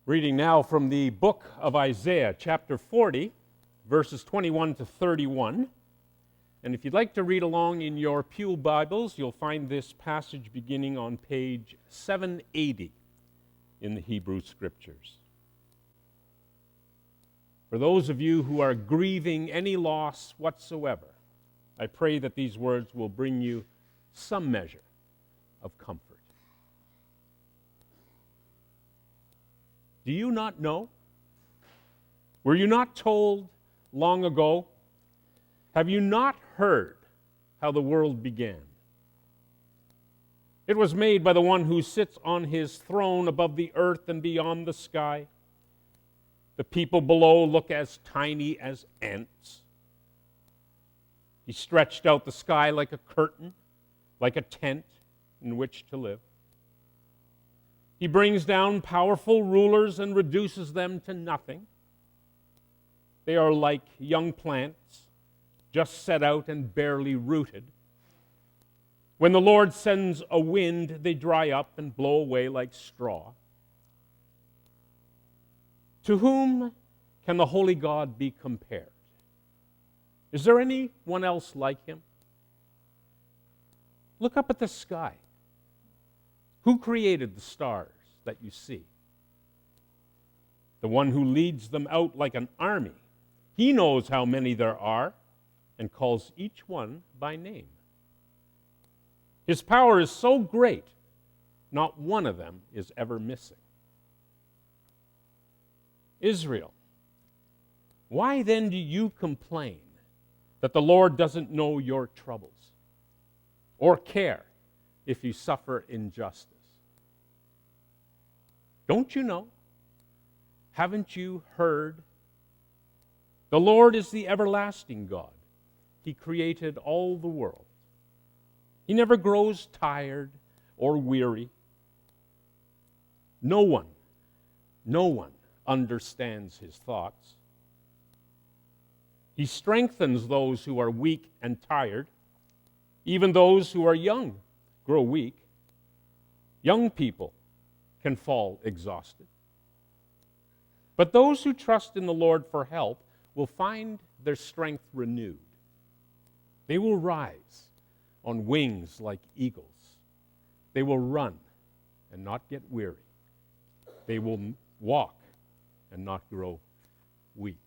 Reading now from the book of Isaiah, chapter 40, verses 21 to 31. And if you'd like to read along in your pew Bibles, you'll find this passage beginning on page 780 in the Hebrew Scriptures. For those of you who are grieving any loss whatsoever, I pray that these words will bring you some measure of comfort. Do you not know? Were you not told long ago? Have you not heard how the world began? It was made by the one who sits on his throne above the earth and beyond the sky. The people below look as tiny as ants. He stretched out the sky like a curtain, like a tent in which to live. He brings down powerful rulers and reduces them to nothing. They are like young plants, just set out and barely rooted. When the Lord sends a wind, they dry up and blow away like straw. To whom can the holy God be compared? Is there anyone else like him? Look up at the sky. Who created the stars that you see? The one who leads them out like an army. He knows how many there are and calls each one by name. His power is so great, not one of them is ever missing. Israel, why then do you complain that the Lord doesn't know your troubles or care if you suffer injustice? Don't you know? Haven't you heard? The Lord is the everlasting God. He created all the world. He never grows tired or weary. No one understands his thoughts. He strengthens those who are weak and tired. Even those who are young grow weak. Young people can fall exhausted. But those who trust in the Lord for help will find their strength renewed. They will rise on wings like eagles. They will run and not get weary. They will walk and not grow weak.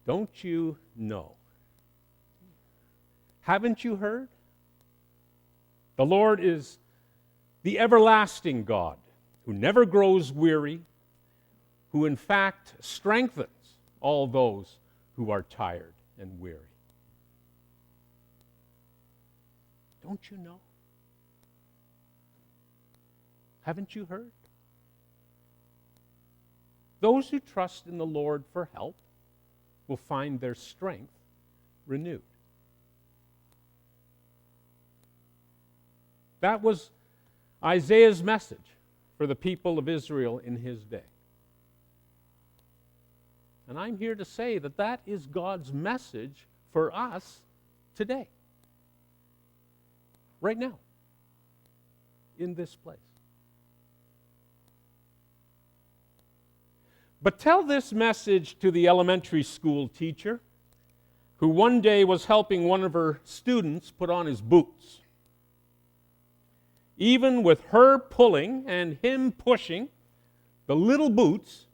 Don't you know? Haven't you heard? The Lord is the everlasting God who never grows weary, who in fact strengthens all those who are tired and weary. Don't you know? Haven't you heard? Those who trust in the Lord for help will find their strength renewed. That was Isaiah's message for the people of Israel in his day. And I'm here to say that that is God's message for us today. Right now. In this place. But tell this message to the elementary school teacher who one day was helping one of her students put on his boots. Even with her pulling and him pushing, the little boots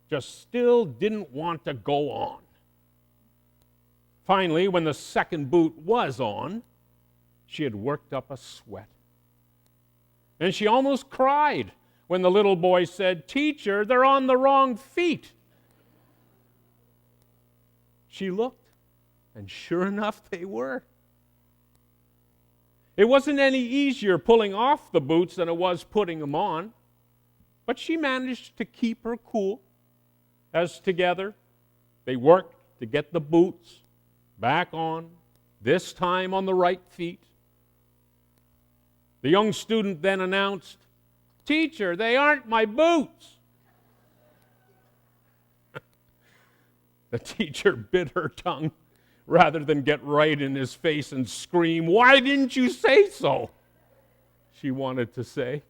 just still didn't want to go on. Finally, when the second boot was on, she had worked up a sweat. And she almost cried when the little boy said, "Teacher, they're on the wrong feet." She looked, and sure enough, they were. It wasn't any easier pulling off the boots than it was putting them on, but she managed to keep her cool as together they worked to get the boots back on, this time on the right feet. The young student then announced, "Teacher, they aren't my boots." The teacher bit her tongue rather than get right in his face and scream, "Why didn't you say so?" she wanted to say.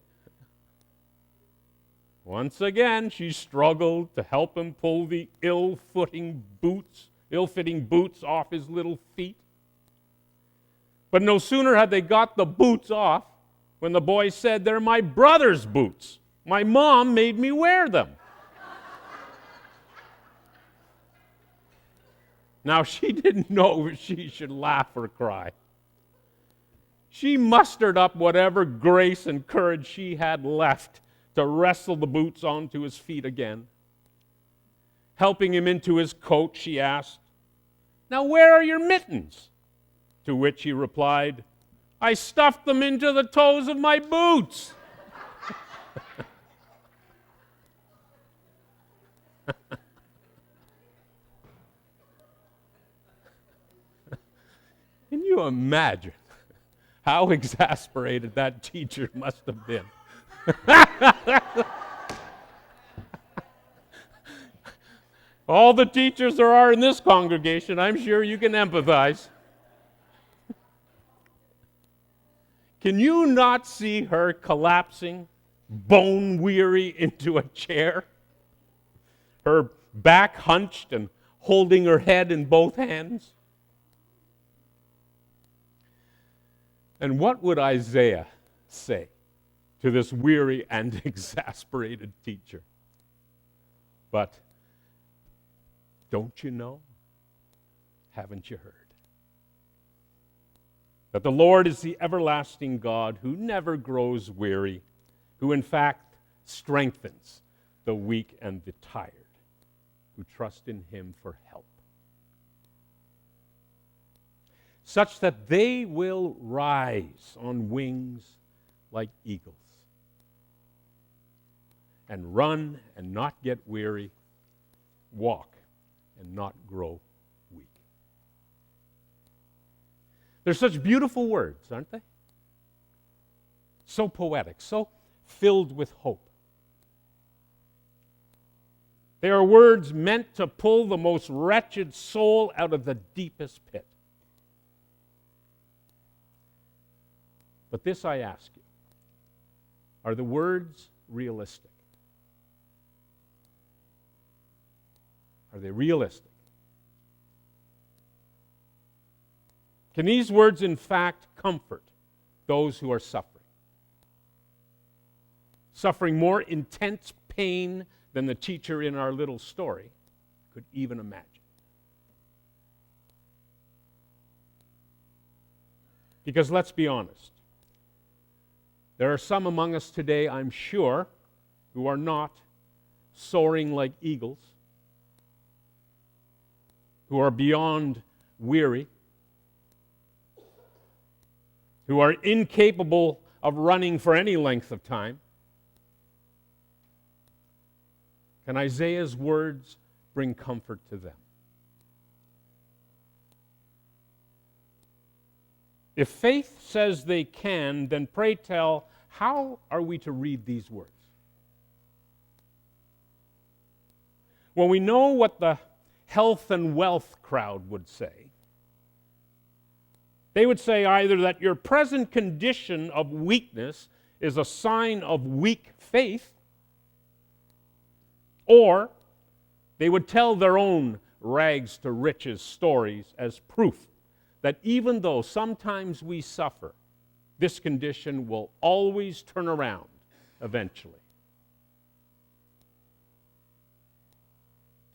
Once again, she struggled to help him pull the ill-fitting boots off his little feet. But no sooner had they got the boots off when the boy said, "They're my brother's boots. My mom made me wear them." Now, she didn't know if she should laugh or cry. She mustered up whatever grace and courage she had left to wrestle the boots onto his feet again. Helping him into his coat, she asked, "Now, where are your mittens?" To which he replied, "I stuffed them into the toes of my boots." Can you imagine how exasperated that teacher must have been? All the teachers there are in this congregation, I'm sure you can empathize. Can you not see her collapsing, bone-weary, into a chair? Her back hunched and holding her head in both hands? And what would Isaiah say to this weary and exasperated teacher? But, don't you know? Haven't you heard? That the Lord is the everlasting God who never grows weary, who in fact strengthens the weak and the tired, who trust in him for help, such that they will rise on wings like eagles, and run and not get weary, walk and not grow weak. They're such beautiful words, aren't they? So poetic, so filled with hope. They are words meant to pull the most wretched soul out of the deepest pit. But this I ask you, are the words realistic? Are they realistic? Can these words in fact comfort those who are suffering? Suffering more intense pain than the teacher in our little story could even imagine. Because let's be honest, there are some among us today, I'm sure, who are not soaring like eagles, who are beyond weary, who are incapable of running for any length of time. Can Isaiah's words bring comfort to them? If faith says they can, then pray tell, how are we to read these words? Well, we know what the health and wealth crowd would say. They would say either that your present condition of weakness is a sign of weak faith, or they would tell their own rags to riches stories as proof that even though sometimes we suffer, this condition will always turn around eventually.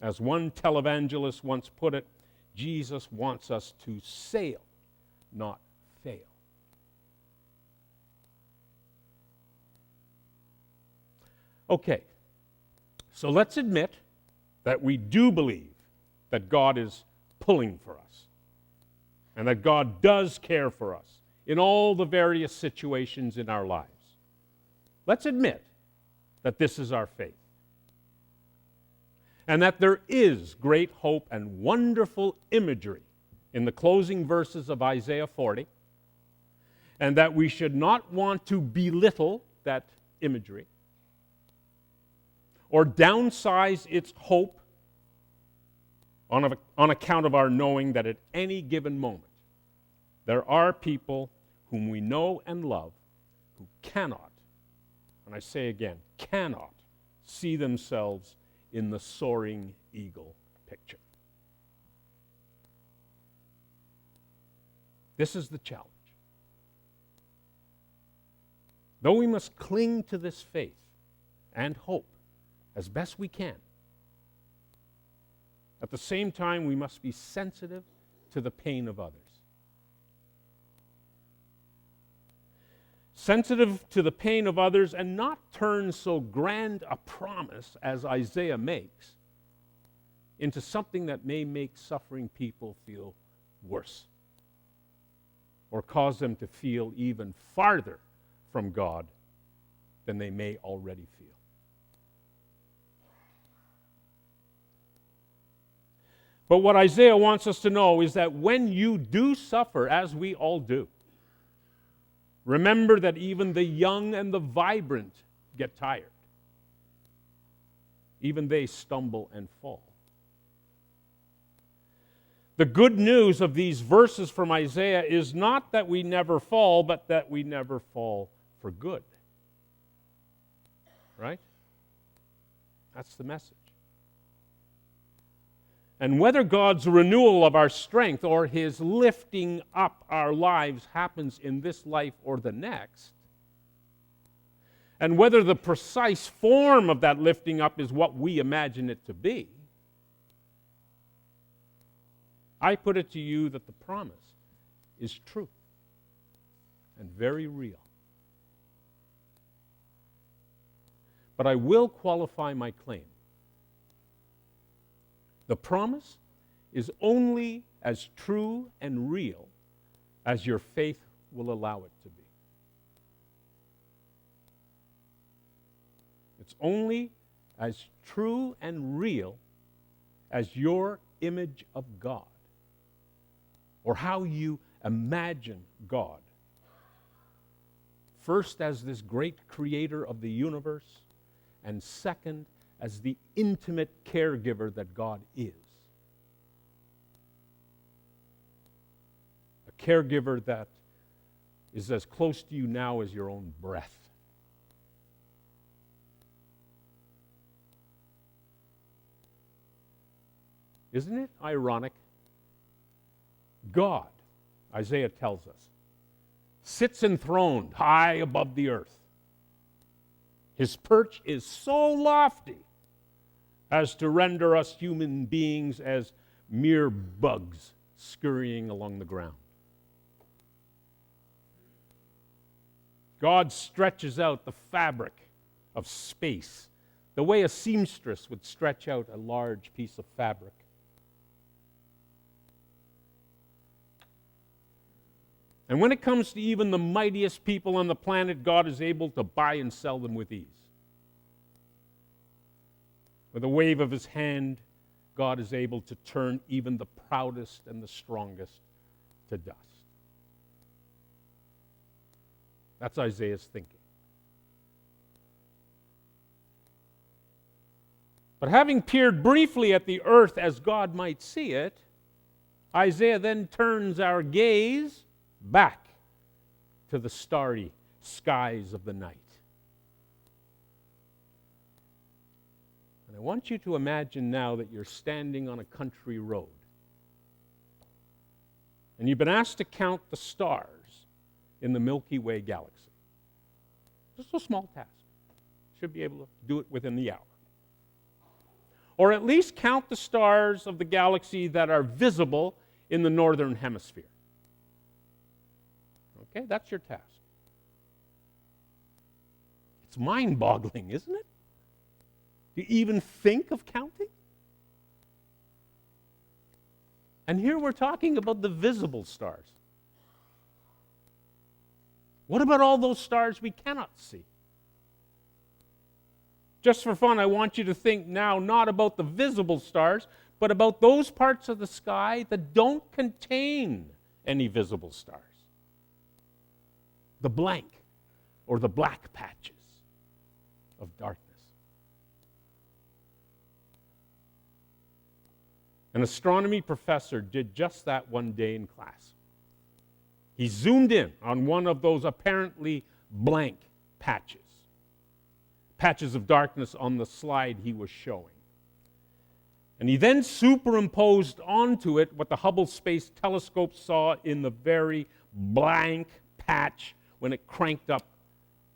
As one televangelist once put it, Jesus wants us to sail, not fail. Okay, so let's admit that we do believe that God is pulling for us and that God does care for us in all the various situations in our lives. Let's admit that this is our faith and that there is great hope and wonderful imagery in the closing verses of Isaiah 40, and that we should not want to belittle that imagery or downsize its hope on account of our knowing that at any given moment there are people whom we know and love who cannot, and I say again, cannot see themselves in the soaring eagle picture. This is the challenge. Though we must cling to this faith and hope as best we can, at the same time we must be sensitive to the pain of others. Sensitive to the pain of others and not turn so grand a promise as Isaiah makes into something that may make suffering people feel worse or cause them to feel even farther from God than they may already feel. But what Isaiah wants us to know is that when you do suffer, as we all do, remember that even the young and the vibrant get tired. Even they stumble and fall. The good news of these verses from Isaiah is not that we never fall, but that we never fall for good. Right? That's the message. And whether God's renewal of our strength or His lifting up our lives happens in this life or the next, and whether the precise form of that lifting up is what we imagine it to be, I put it to you that the promise is true and very real. But I will qualify my claim. The promise is only as true and real as your faith will allow it to be. It's only as true and real as your image of God or how you imagine God. First, as this great creator of the universe, and second, as the intimate caregiver that God is. A caregiver that is as close to you now as your own breath. Isn't it ironic? God, Isaiah tells us, sits enthroned high above the earth. His perch is so lofty as to render us human beings as mere bugs scurrying along the ground. God stretches out the fabric of space the way a seamstress would stretch out a large piece of fabric. And when it comes to even the mightiest people on the planet, God is able to buy and sell them with ease. With a wave of His hand, God is able to turn even the proudest and the strongest to dust. That's Isaiah's thinking. But having peered briefly at the earth as God might see it, Isaiah then turns our gaze back to the starry skies of the night. And I want you to imagine now that you're standing on a country road. And you've been asked to count the stars in the Milky Way galaxy. Just a small task. Should be able to do it within the hour. Or at least count the stars of the galaxy that are visible in the northern hemisphere. Okay, that's your task. It's mind-boggling, isn't it? Do you even think of counting? And here we're talking about the visible stars. What about all those stars we cannot see? Just for fun, I want you to think now not about the visible stars, but about those parts of the sky that don't contain any visible stars. The blank or the black patches of darkness. An astronomy professor did just that one day in class. He zoomed in on one of those apparently blank patches. Patches of darkness on the slide he was showing. And he then superimposed onto it what the Hubble Space Telescope saw in the very blank patch when it cranked up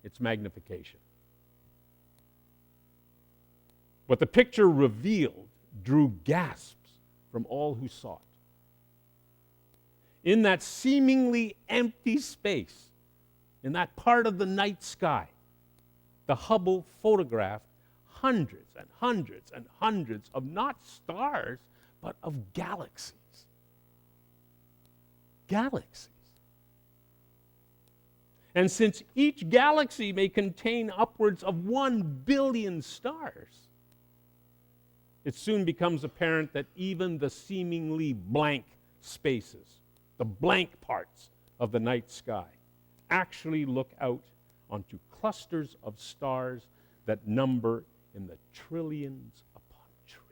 its magnification. What the picture revealed drew gasps from all who saw it. In that seemingly empty space, in that part of the night sky, the Hubble photographed hundreds and hundreds and hundreds of not stars, but of galaxies. Galaxies. And since each galaxy may contain upwards of 1 billion stars, it soon becomes apparent that even the seemingly blank spaces, the blank parts of the night sky, actually look out onto clusters of stars that number in the trillions upon trillions.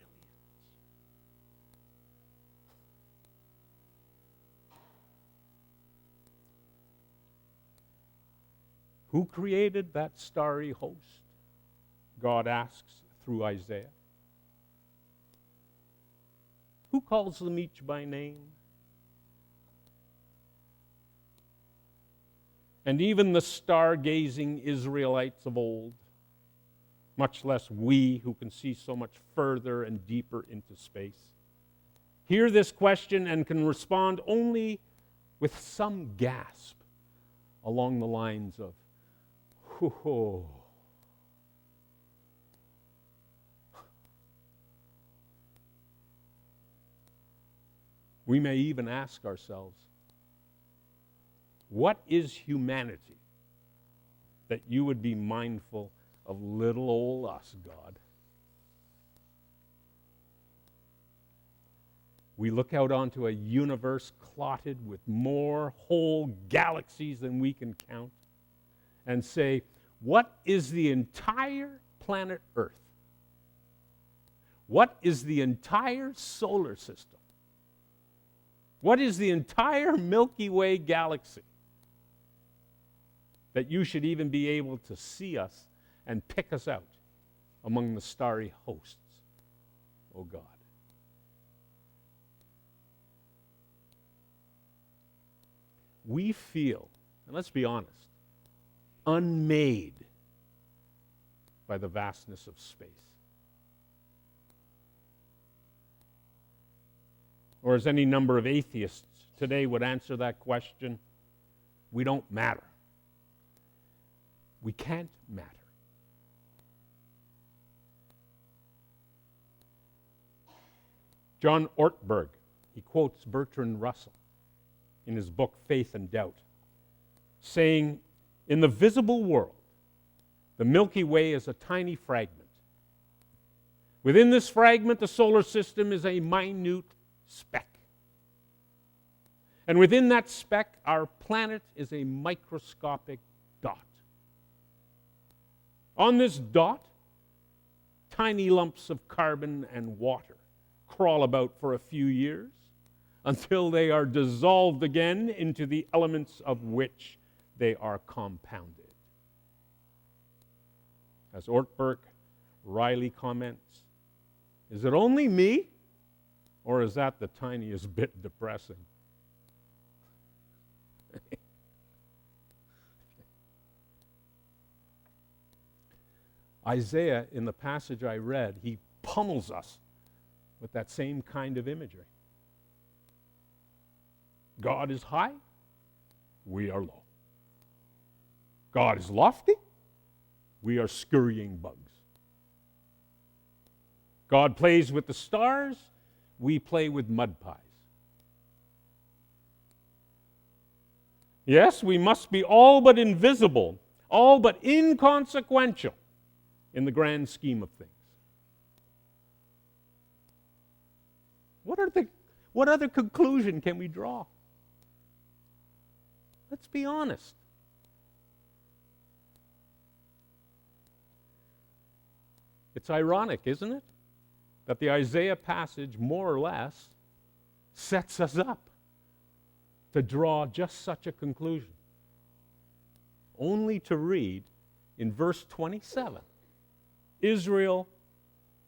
Who created that starry host? God asks through Isaiah. Who calls them each by name? And even the star-gazing Israelites of old, much less we who can see so much further and deeper into space, hear this question and can respond only with some gasp along the lines of, "Hoo-hoo." We may even ask ourselves, what is humanity that you would be mindful of little old us, God? We look out onto a universe clotted with more whole galaxies than we can count and say, what is the entire planet Earth? What is the entire solar system? What is the entire Milky Way galaxy that you should even be able to see us and pick us out among the starry hosts, oh God? We feel, and let's be honest, unmade by the vastness of space. Or as any number of atheists today would answer that question, we don't matter. We can't matter. John Ortberg, he quotes Bertrand Russell in his book Faith and Doubt, saying, in the visible world, the Milky Way is a tiny fragment. Within this fragment, the solar system is a minute speck. And within that speck, our planet is a microscopic dot. On this dot, tiny lumps of carbon and water crawl about for a few years until they are dissolved again into the elements of which they are compounded. As Ortberg wryly comments, is it only me, or is that the tiniest bit depressing? Isaiah, in the passage I read, he pummels us with that same kind of imagery. God is high, we are low. God is lofty, we are scurrying bugs. God plays with the stars, we play with mud pies. Yes, we must be all but invisible, all but inconsequential in the grand scheme of things. What other conclusion can we draw? Let's be honest. It's ironic, isn't it, that the Isaiah passage more or less sets us up to draw just such a conclusion. only to read in verse 27, Israel,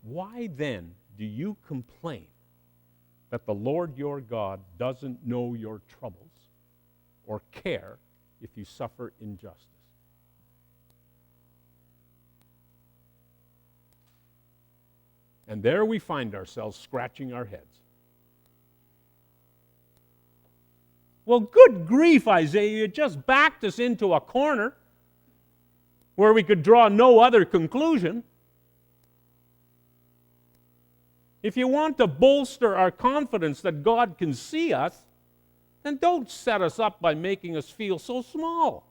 why then do you complain that the Lord your God doesn't know your troubles or care if you suffer injustice? And there we find ourselves scratching our heads. Well, good grief, Isaiah, you just backed us into a corner where we could draw no other conclusion. If you want to bolster our confidence that God can see us, then don't set us up by making us feel so small.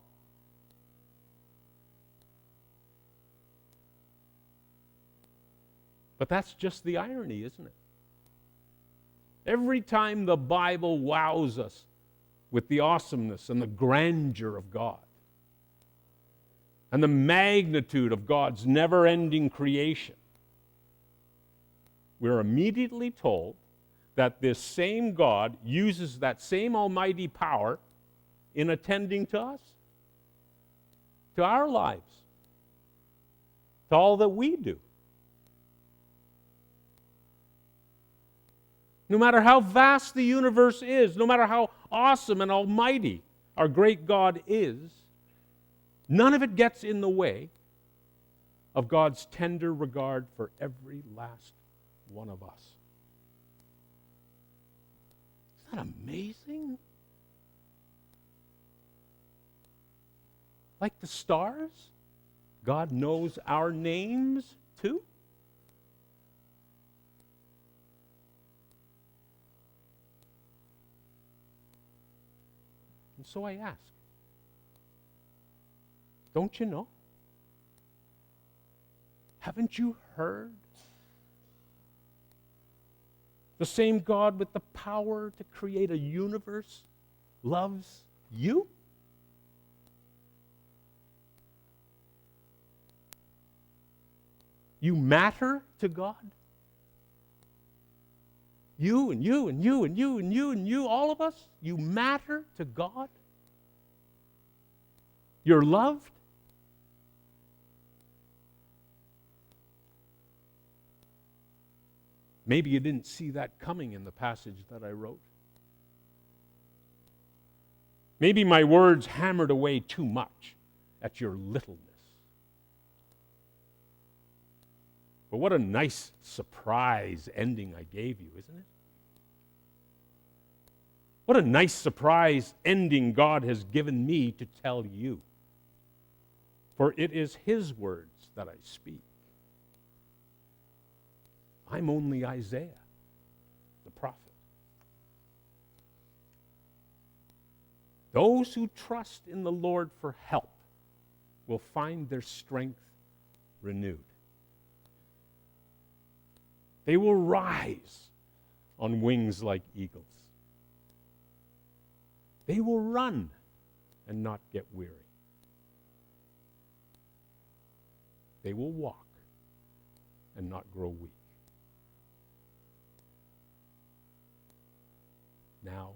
But that's just the irony, isn't it? Every time the Bible wows us with the awesomeness and the grandeur of God and the magnitude of God's never-ending creation, we're immediately told that this same God uses that same almighty power in attending to us, to our lives, to all that we do. No matter how vast the universe is, no matter how awesome and almighty our great God is, none of it gets in the way of God's tender regard for every last one of us. Isn't that amazing? Like the stars, God knows our names too. And so I ask, don't you know? Haven't you heard? The same God with the power to create a universe loves you? You matter to God? You and you and you and you and you and you, all of us, you matter to God? You're loved? Maybe you didn't see that coming in the passage that I wrote. Maybe my words hammered away too much at your littleness. But what a nice surprise ending I gave you, isn't it? What a nice surprise ending God has given me to tell you. For it is His words that I speak. I'm only Isaiah, the prophet. Those who trust in the Lord for help will find their strength renewed. They will rise on wings like eagles. They will run and not get weary. They will walk and not grow weak. Now,